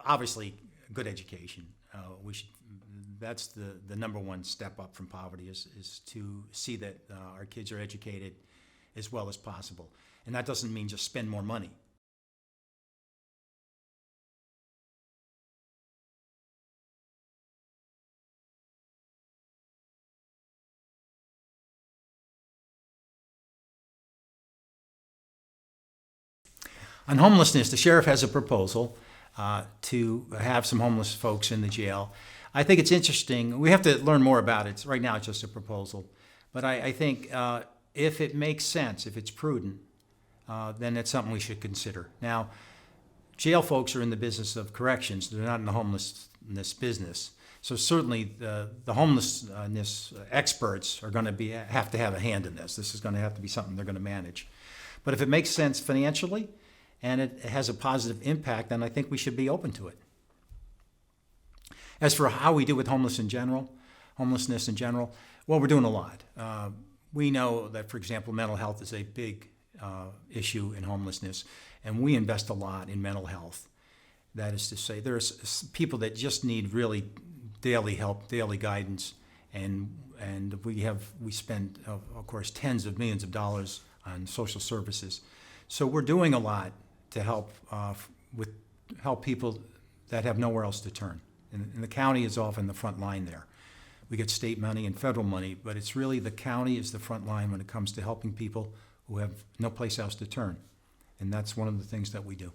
obviously, good education. We should. That's the number one step up from poverty is to see that our kids are educated as well as possible. And that doesn't mean just spend more money. On homelessness, the sheriff has a proposal to have some homeless folks in the jail. I think it's interesting. We have to learn more about it. Right now, it's just a proposal. But I think if it makes sense, if it's prudent, then it's something we should consider. Now, jail folks are in the business of corrections. They're not in the homelessness business. So certainly the homelessness experts are going to have to have a hand in this. This is going to have to be something they're going to manage. But if it makes sense financially and it has a positive impact, then I think we should be open to it. As for how we do with homelessness in general, well, we're doing a lot. We know that, for example, mental health is a big issue in homelessness, and we invest a lot in mental health. That is to say, there's people that just need really daily help, daily guidance, and we spend, of course, tens of millions of dollars on social services. So we're doing a lot to help people that have nowhere else to turn. And the county is often the front line there. We get state money and federal money, but it's really the county is the front line when it comes to helping people who have no place else to turn. And that's one of the things that we do.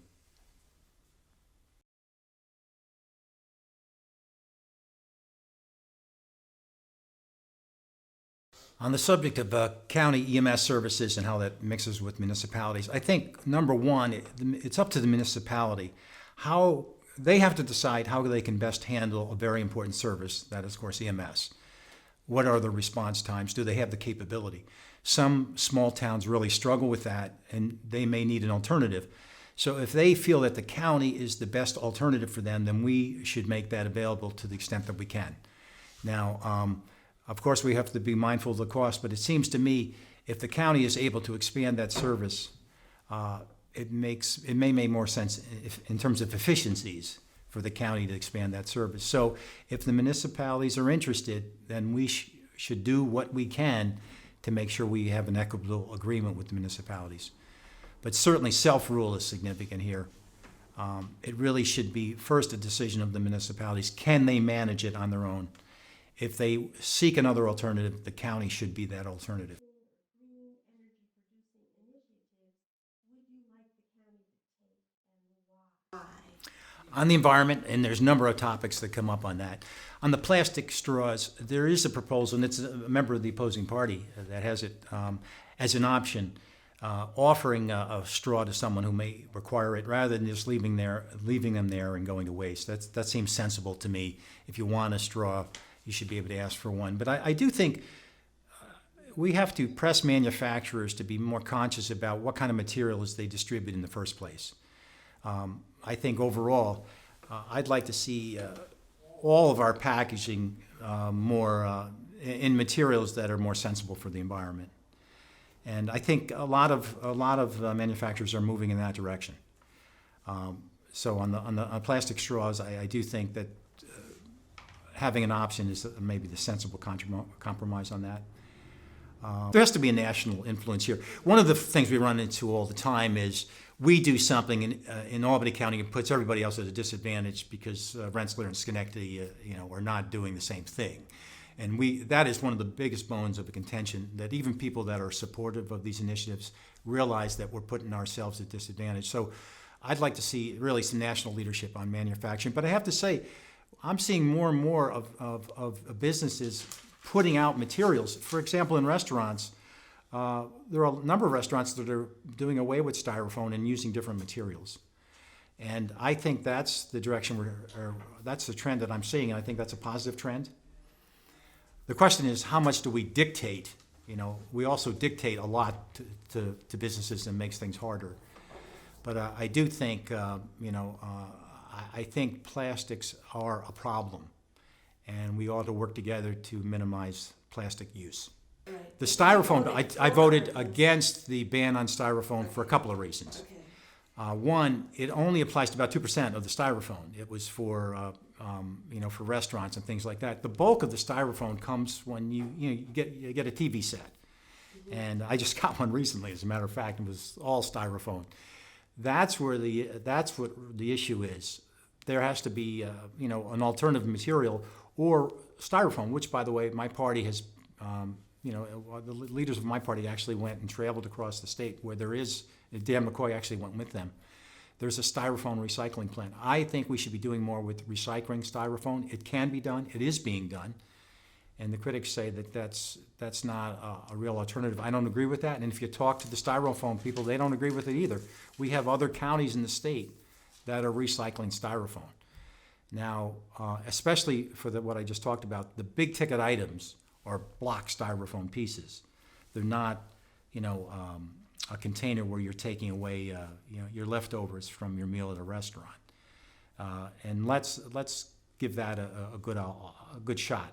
On the subject of county EMS services and how that mixes with municipalities, I think, number one, it's up to the municipality. How they have to decide how they can best handle a very important service, that is, of course, EMS. What are the response times? Do they have the capability? Some small towns really struggle with that, and they may need an alternative. So if they feel that the county is the best alternative for them, then we should make that available to the extent that we can. Now, of course, we have to be mindful of the cost, but it seems to me if the county is able to expand that service, it may make more sense in terms of efficiencies for the county to expand that service. So if the municipalities are interested, then we should do what we can to make sure we have an equitable agreement with the municipalities. But certainly self-rule is significant here. It really should be first a decision of the municipalities. Can they manage it on their own? If they seek another alternative, the county should be that alternative. On the environment, and there's a number of topics that come up on that. On the plastic straws, there is a proposal, and it's a member of the opposing party that has it as an option, offering a straw to someone who may require it rather than just leaving them there and going to waste. That seems sensible to me. If you want a straw, you should be able to ask for one. But I do think we have to press manufacturers to be more conscious about what kind of materials they distribute in the first place. I think overall, I'd like to see all of our packaging more in materials that are more sensible for the environment. And I think a lot of manufacturers are moving in that direction. So on plastic straws, I do think that having an option is maybe the sensible compromise on that. There has to be a national influence here. One of the things we run into all the time is we do something in Albany County and puts everybody else at a disadvantage because Rensselaer and Schenectady, are not doing the same thing. And that is one of the biggest bones of a contention, that even people that are supportive of these initiatives realize that we're putting ourselves at disadvantage. So I'd like to see really some national leadership on manufacturing. But I have to say, I'm seeing more and more of businesses putting out materials. For example, in restaurants, there are a number of restaurants that are doing away with styrofoam and using different materials. And I think that's the direction that's the trend that I'm seeing, and I think that's a positive trend. The question is, how much do we dictate? We also dictate a lot to businesses and makes things harder. But I do think, I think plastics are a problem, and we ought to work together to minimize plastic use. The styrofoam, I voted against the ban on styrofoam for a couple of reasons. One, it only applies to about 2% of the styrofoam. It was for, for restaurants and things like that. The bulk of the styrofoam comes when you get a TV set. And I just got one recently, as a matter of fact. It was all styrofoam. That's what the issue is. There has to be, an alternative material or styrofoam, which, by the way, my party has, the leaders of my party actually went and traveled across the state where there is. Dan McCoy actually went with them. There's a styrofoam recycling plant. I think we should be doing more with recycling styrofoam. It can be done. It is being done. And the critics say that that's not a real alternative. I don't agree with that. And if you talk to the styrofoam people, they don't agree with it either. We have other counties in the state that are recycling styrofoam. Now, especially for what I just talked about, the big ticket items are block styrofoam pieces. They're not, a container where you're taking away, your leftovers from your meal at a restaurant. And let's give that a good shot.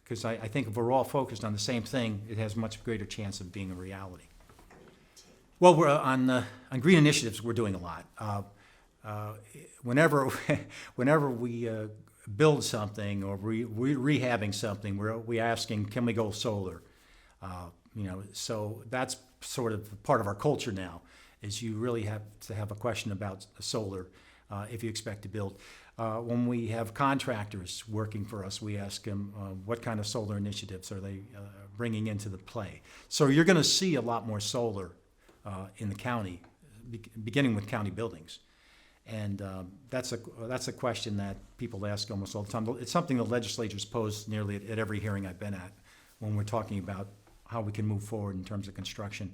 Because I think if we're all focused on the same thing, it has much greater chance of being a reality. Well, we're on green initiatives. We're doing a lot. Whenever we build something or rehabbing something, we're asking, can we go solar? So that's sort of part of our culture now. Is you really have to have a question about solar if you expect to build. When we have contractors working for us, we ask them what kind of solar initiatives are they bringing into the play. So you're going to see a lot more solar in the county, beginning with county buildings. And that's a question that people ask almost all the time. It's something the legislature's posed nearly at every hearing I've been at when we're talking about how we can move forward in terms of construction.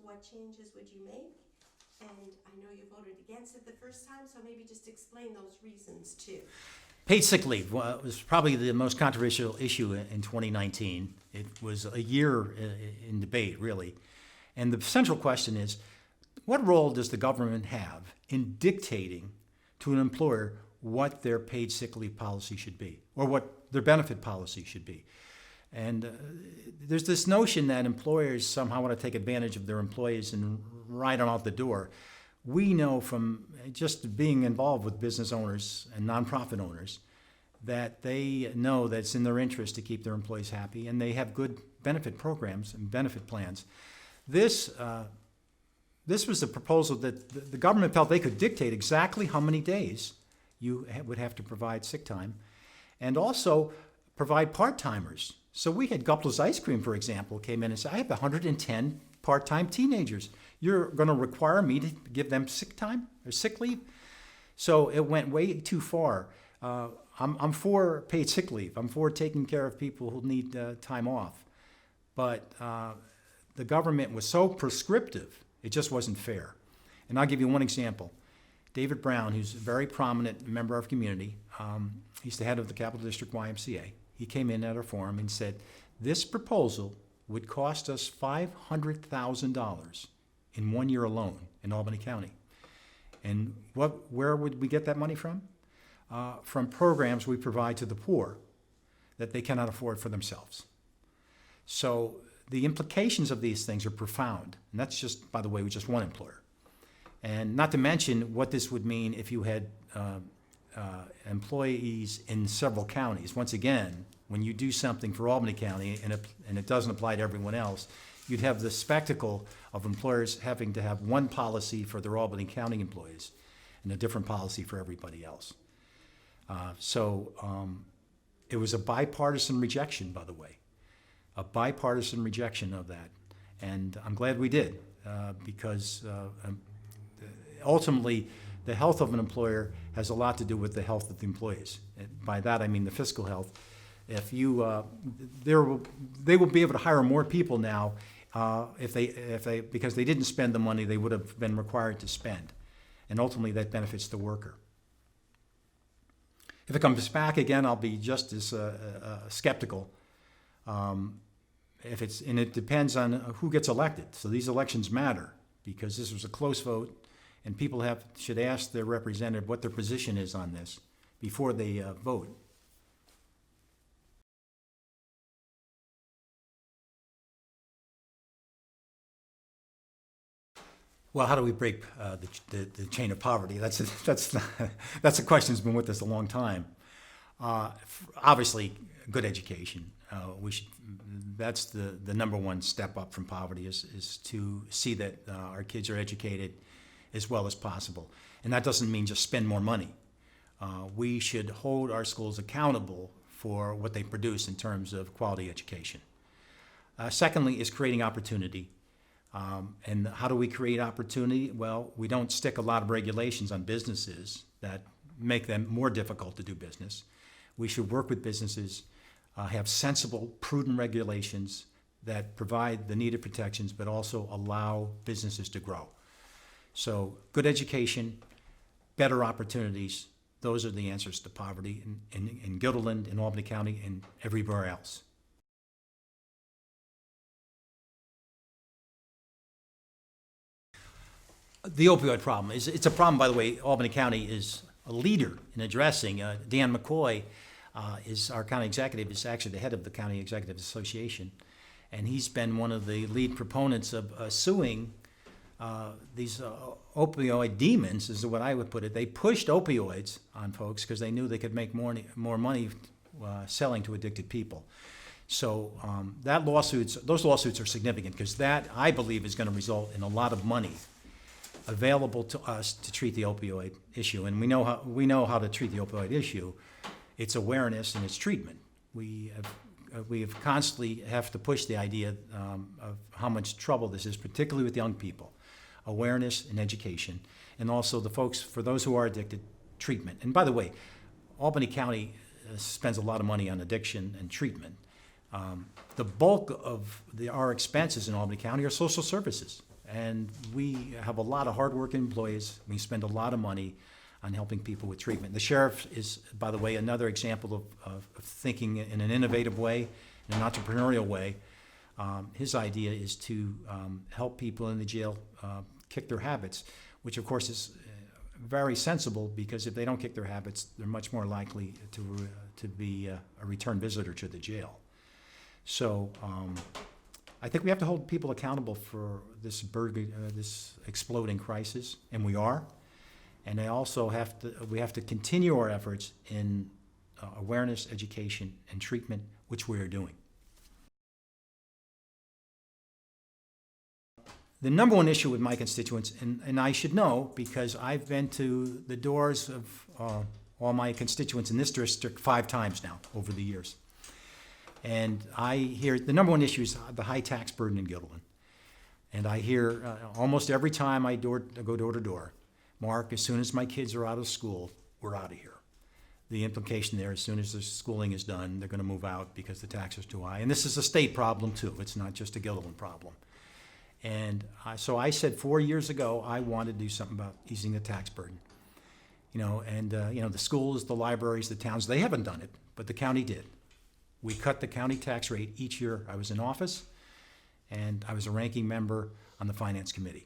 What changes would you make? And I know you voted against it the first time, so maybe just explain those reasons too. Paid sick leave was probably the most controversial issue in 2019. It was a year in debate, really. And the central question is, what role does the government have in dictating to an employer what their paid sick leave policy should be, or what their benefit policy should be? And there's this notion that employers somehow want to take advantage of their employees and ride them out the door. We know from just being involved with business owners and nonprofit owners that they know that it's in their interest to keep their employees happy, and they have good benefit programs and benefit plans. This was a proposal that the government felt they could dictate exactly how many days you would have to provide sick time, and also provide part-timers. So we had Gupler's Ice Cream, for example, came in and said, I have 110 part-time teenagers. You're going to require me to give them sick time or sick leave? So it went way too far. I'm for paid sick leave. I'm for taking care of people who need time off. But the government was so prescriptive, it just wasn't fair. And I'll give you one example. David Brown, who's a very prominent member of our community, he's the head of the Capital District YMCA. He came in at our forum and said, this proposal would cost us $500,000 in 1 year alone in Albany County. And where would we get that money from? From programs we provide to the poor that they cannot afford for themselves. So the implications of these things are profound. And that's just, by the way, with just one employer. And not to mention what this would mean if you had employees in several counties. Once again, when you do something for Albany County and it doesn't apply to everyone else, you'd have the spectacle of employers having to have one policy for their Albany County employees and a different policy for everybody else. It was a bipartisan rejection, by the way, a bipartisan rejection of that. And I'm glad we did because ultimately, the health of an employer has a lot to do with the health of the employees. And by that, I mean the fiscal health. If you, they will be able to hire more people now because they didn't spend the money they would have been required to spend, and ultimately that benefits the worker. If it comes back again, I'll be just as skeptical. And it depends on who gets elected. So these elections matter because this was a close vote. And people should ask their representative what their position is on this before they vote. Well, how do we break the chain of poverty? That's a question that's been with us a long time. Obviously, good education. That's the number one step up from poverty is to see that our kids are educated as well as possible. And that doesn't mean just spend more money. We should hold our schools accountable for what they produce in terms of quality education. Secondly is creating opportunity. And how do we create opportunity? Well, we don't stick a lot of regulations on businesses that make them more difficult to do business. We should work with businesses, have sensible, prudent regulations that provide the needed protections, but also allow businesses to grow. So good education, better opportunities, those are the answers to poverty in Guilderland, in Albany County, and everywhere else. The opioid problem it's a problem, by the way. Albany County is a leader in addressing. Dan McCoy is our county executive, is actually the head of the County Executives Association, and he's been one of the lead proponents of suing these opioid demons, is what I would put it. They pushed opioids on folks because they knew they could make more money selling to addicted people. So those lawsuits are significant because that, I believe, is going to result in a lot of money available to us to treat the opioid issue. And we know how to treat the opioid issue. It's awareness and it's treatment. We have constantly have to push the idea of how much trouble this is, particularly with young people. Awareness and education, and also for those who are addicted, treatment. And by the way, Albany County spends a lot of money on addiction and treatment. The bulk of our expenses in Albany County are social services. And we have a lot of hardworking employees. We spend a lot of money on helping people with treatment. The sheriff is, by the way, another example of thinking in an innovative way, in an entrepreneurial way. His idea is to help people in the jail kick their habits, which of course is very sensible, because if they don't kick their habits, they're much more likely to be a return visitor to the jail. So I think we have to hold people accountable for this exploding crisis, and we are. And we have to continue our efforts in awareness, education, and treatment, which we are doing. The number one issue with my constituents, and I should know because I've been to the doors of all my constituents in this district 5 times now over the years. And I hear the number one issue is the high tax burden in Guilderland. And I hear almost every time I go door to door, Mark, as soon as my kids are out of school, we're out of here. The implication there, as soon as the schooling is done, they're going to move out because the tax is too high. And this is a state problem too. It's not just a Guilderland problem. And so I said 4 years ago, I wanted to do something about easing the tax burden. The schools, the libraries, the towns, they haven't done it, but the county did. We cut the county tax rate each year I was in office, and I was a ranking member on the Finance Committee.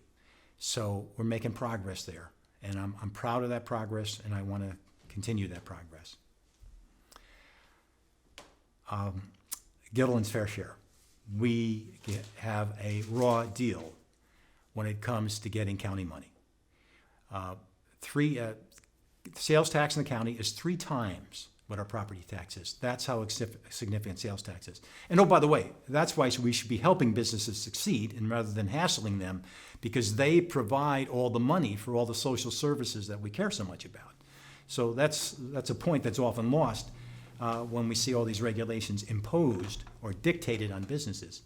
So we're making progress there, and I'm proud of that progress, and I want to continue that progress. Guilderland's fair share. We have a raw deal when it comes to getting county money. Sales tax in the county is 3 times what our property tax is. That's how significant sales tax is. And oh, by the way, that's why we should be helping businesses succeed, and rather than hassling them, because they provide all the money for all the social services that we care so much about. So that's a point that's often lost when we see all these regulations imposed or dictated on businesses.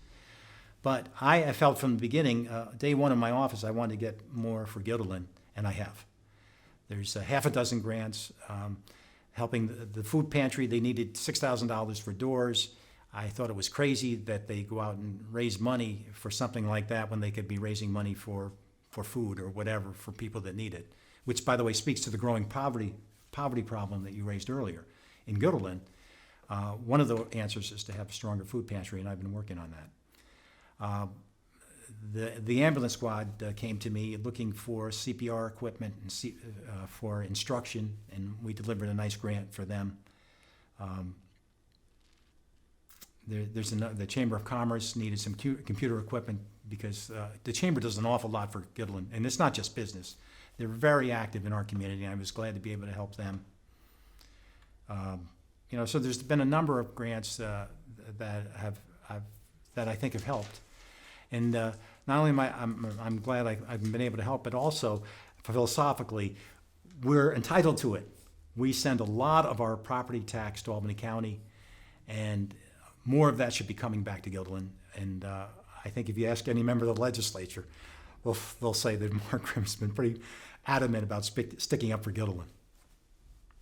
But I felt from the beginning, day one in my office, I wanted to get more for Guilderland, and I have. There's 6 grants. Helping the food pantry, they needed $6,000 for doors. I thought it was crazy that they go out and raise money for something like that when they could be raising money for food or whatever for people that need it, which, by the way, speaks to the growing poverty problem that you raised earlier. In Guilderland, one of the answers is to have a stronger food pantry, and I've been working on that. The ambulance squad came to me looking for CPR equipment and for instruction, and we delivered a nice grant for them. The Chamber of Commerce needed some computer equipment because the chamber does an awful lot for Gitlin, and it's not just business. They're very active in our community, and I was glad to be able to help them. So there's been a number of grants that I think have helped, and not only I'm glad I've been able to help, but also philosophically, we're entitled to it. We send a lot of our property tax to Albany County, and more of that should be coming back to Gitlin. And I think if you ask any member of the legislature, they'll say that Mark Grimm's been pretty adamant about sticking up for Gitlin.